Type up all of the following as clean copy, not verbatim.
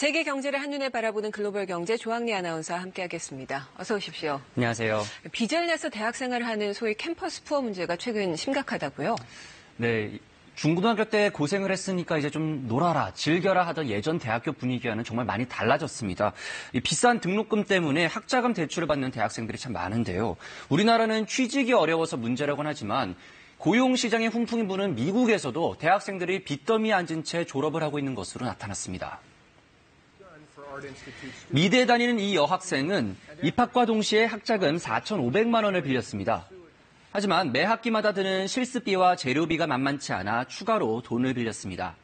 세계 경제를 한눈에 바라보는 글로벌 경제 조항리 아나운서와 함께하겠습니다. 어서 오십시오. 안녕하세요. 빚을 내서 대학 생활을 하는 소위 캠퍼스 푸어 문제가 최근 심각하다고요? 네. 중고등학교 때 고생을 했으니까 이제 좀 놀아라, 즐겨라 하던 예전 대학교 분위기와는 정말 많이 달라졌습니다. 이 비싼 등록금 때문에 학자금 대출을 받는 대학생들이 참 많은데요. 우리나라는 취직이 어려워서 문제라고는 하지만 고용시장의 훈풍이 부는 미국에서도 대학생들이 빚더미에 앉은 채 졸업을 하고 있는 것으로 나타났습니다. 미대에 다니는 이 여학생은 입학과 동시에 학자금 4,500만 원을 빌렸습니다. 하지만 매 학기마다 드는 실습비와 재료비가 만만치 않아 추가로 돈을 빌렸습니다.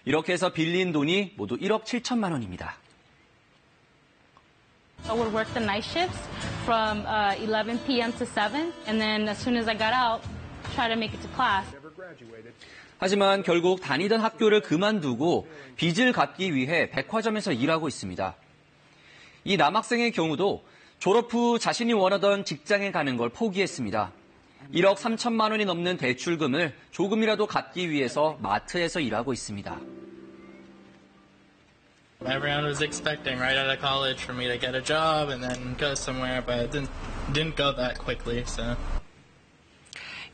이렇게 해서 빌린 돈이 모두 1억 7천만 원입니다. I would work the night shifts from 11 p.m. to 7, and then as soon as I got out, try to make it to class. 하지만 결국 다니던 학교를 그만두고 빚을 갚기 위해 백화점에서 일하고 있습니다. 이 남학생의 경우도 졸업 후 자신이 원하던 직장에 가는 걸 포기했습니다. 1억 3천만 원이 넘는 대출금을 조금이라도 갚기 위해서 마트에서 일하고 있습니다. Everyone was expecting right out of college for me to get a job and then go somewhere, but it didn't go that quickly, so.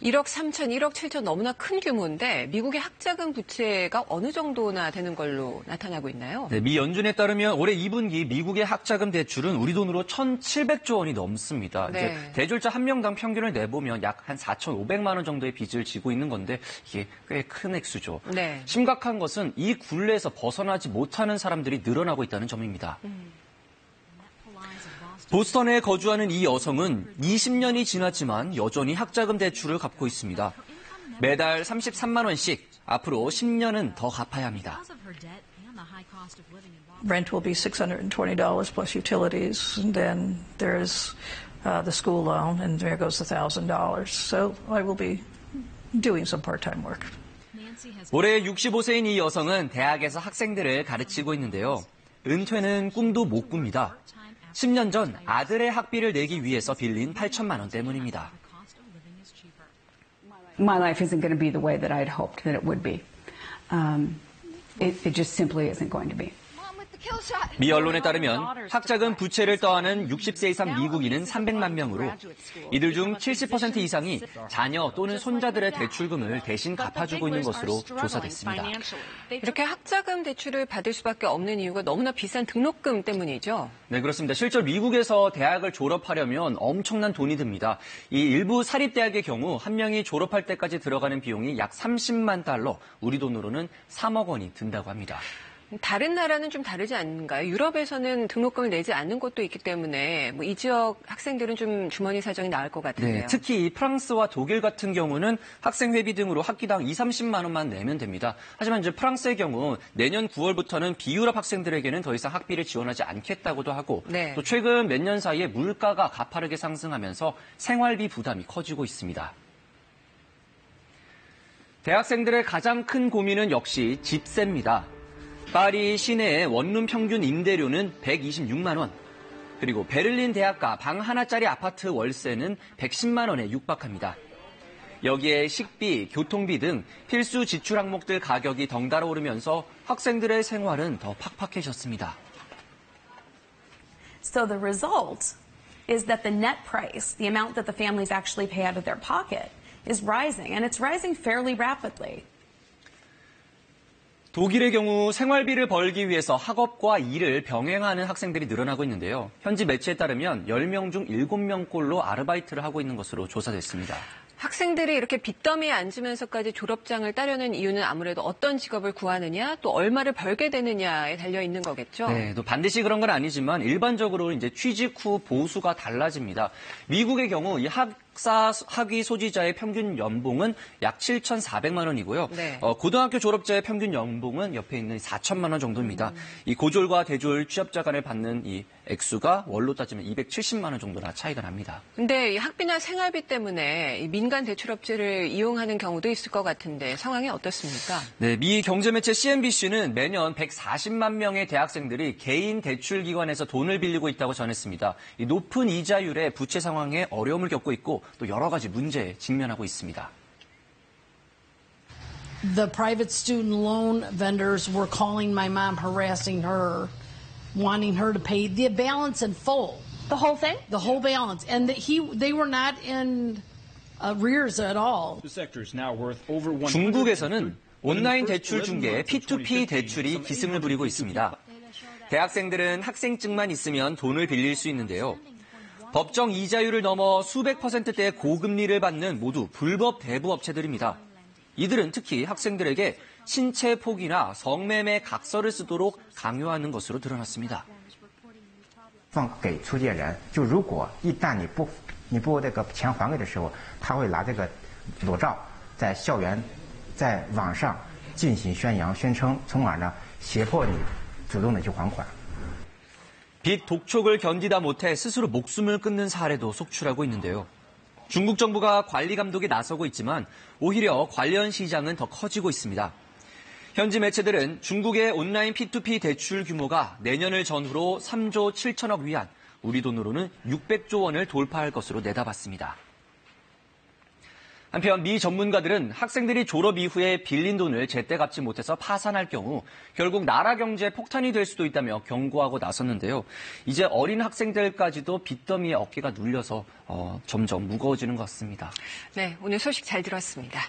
1억 3천, 1억 7천 너무나 큰 규모인데 미국의 학자금 부채가 어느 정도나 되는 걸로 나타나고 있나요? 네, 미 연준에 따르면 올해 2분기 미국의 학자금 대출은 우리 돈으로 1,700조 원이 넘습니다. 네. 이제 대졸자 한 명당 평균을 내보면 약 한 4,500만 원 정도의 빚을 지고 있는 건데 이게 꽤 큰 액수죠. 네. 심각한 것은 이 굴레에서 벗어나지 못하는 사람들이 늘어나고 있다는 점입니다. 보스턴에 거주하는 이 여성은 20년이 지났지만 여전히 학자금 대출을 갚고 있습니다. 매달 33만 원씩 앞으로 10년은 더 갚아야 합니다. Rent will be $620 plus utilities, and then there's the school loan, and there goes $1,000. So I will be doing some part-time work. 올해 65세인 이 여성은 대학에서 학생들을 가르치고 있는데요. 은퇴는 꿈도 못 꿉니다. 10년 전 아들의 학비를 내기 위해서 빌린 8천만 원 때문입니다. My life isn't going to be the way that I'd hoped that it would be. It just simply isn't going to be. 미 언론에 따르면 학자금 부채를 떠안은 60세 이상 미국인은 300만 명으로 이들 중 70% 이상이 자녀 또는 손자들의 대출금을 대신 갚아주고 있는 것으로 조사됐습니다. 이렇게 학자금 대출을 받을 수밖에 없는 이유가 너무나 비싼 등록금 때문이죠? 네, 그렇습니다. 실제로 미국에서 대학을 졸업하려면 엄청난 돈이 듭니다. 이 일부 사립대학의 경우 한 명이 졸업할 때까지 들어가는 비용이 약 30만 달러, 우리 돈으로는 3억 원이 든다고 합니다. 다른 나라는 좀 다르지 않은가요? 유럽에서는 등록금을 내지 않는 곳도 있기 때문에 이 지역 학생들은 좀 주머니 사정이 나을 것 같은데요. 네, 특히 프랑스와 독일 같은 경우는 학생 회비 등으로 학기당 2, 30만 원만 내면 됩니다. 하지만 이제 프랑스의 경우 내년 9월부터는 비유럽 학생들에게는 더 이상 학비를 지원하지 않겠다고도 하고 네. 또 최근 몇 년 사이에 물가가 가파르게 상승하면서 생활비 부담이 커지고 있습니다. 대학생들의 가장 큰 고민은 역시 집세입니다. 파리 시내의 원룸 평균 임대료는 126만 원, 그리고 베를린 대학가 방 하나짜리 아파트 월세는 110만 원에 육박합니다. 여기에 식비, 교통비 등 필수 지출 항목들 가격이 덩달아 오르면서 학생들의 생활은 더 팍팍해졌습니다. So the result is that the net price, the amount that the families actually pay out of their pocket, is rising, and it's rising fairly rapidly. 독일의 경우 생활비를 벌기 위해서 학업과 일을 병행하는 학생들이 늘어나고 있는데요. 현지 매체에 따르면 10명 중 7명꼴로 아르바이트를 하고 있는 것으로 조사됐습니다. 학생들이 이렇게 빚더미에 앉으면서까지 졸업장을 따려는 이유는 아무래도 어떤 직업을 구하느냐, 또 얼마를 벌게 되느냐에 달려 있는 거겠죠. 네, 또 반드시 그런 건 아니지만 일반적으로 이제 취직 후 보수가 달라집니다. 미국의 경우 이 학위 소지자의 평균 연봉은 약 7,400만 원이고요. 네. 고등학교 졸업자의 평균 연봉은 옆에 있는 4천만 원 정도입니다. 이 고졸과 대졸 취업자 간에 받는 이 액수가 월로 따지면 270만 원 정도나 차이가 납니다. 근데 이 학비나 생활비 때문에 이 민간 대출업체를 이용하는 경우도 있을 것 같은데 상황이 어떻습니까? 네, 미 경제매체 CNBC는 매년 140만 명의 대학생들이 개인 대출기관에서 돈을 빌리고 있다고 전했습니다. 이 높은 이자율의 부채 상황에 어려움을 겪고 있고 또 여러 가지 문제에 직면하고 있습니다. the private student loan vendors were calling my mom, harassing her, wanting her to pay the balance in full. The whole thing? The whole balance. And they were not in arrears at all. 중국에서는 온라인 대출 중개 P2P 대출이 기승을 부리고 있습니다. 대학생들은 학생증만 있으면 돈을 빌릴 수 있는데요. 법정 이자율을 넘어 수백 %대의 고금리를 받는 모두 불법 대부 업체들입니다. 이들은 특히 학생들에게 신체 포기나 성매매 각서를 쓰도록 강요하는 것으로 드러났습니다. 放给出借人，就如果一旦你不这个钱还给的时候，他会拿这个裸照在校园、在网上进行宣扬、宣称，从而呢胁迫你主动的去还款。 빚 독촉을 견디다 못해 스스로 목숨을 끊는 사례도 속출하고 있는데요. 중국 정부가 관리 감독에 나서고 있지만 오히려 관련 시장은 더 커지고 있습니다. 현지 매체들은 중국의 온라인 P2P 대출 규모가 내년을 전후로 3조 7천억 위안, 우리 돈으로는 600조 원을 돌파할 것으로 내다봤습니다. 한편 미 전문가들은 학생들이 졸업 이후에 빌린 돈을 제때 갚지 못해서 파산할 경우 결국 나라 경제에 폭탄이 될 수도 있다며 경고하고 나섰는데요. 이제 어린 학생들까지도 빚더미에 어깨가 눌려서 점점 무거워지는 것 같습니다. 네, 오늘 소식 잘 들었습니다.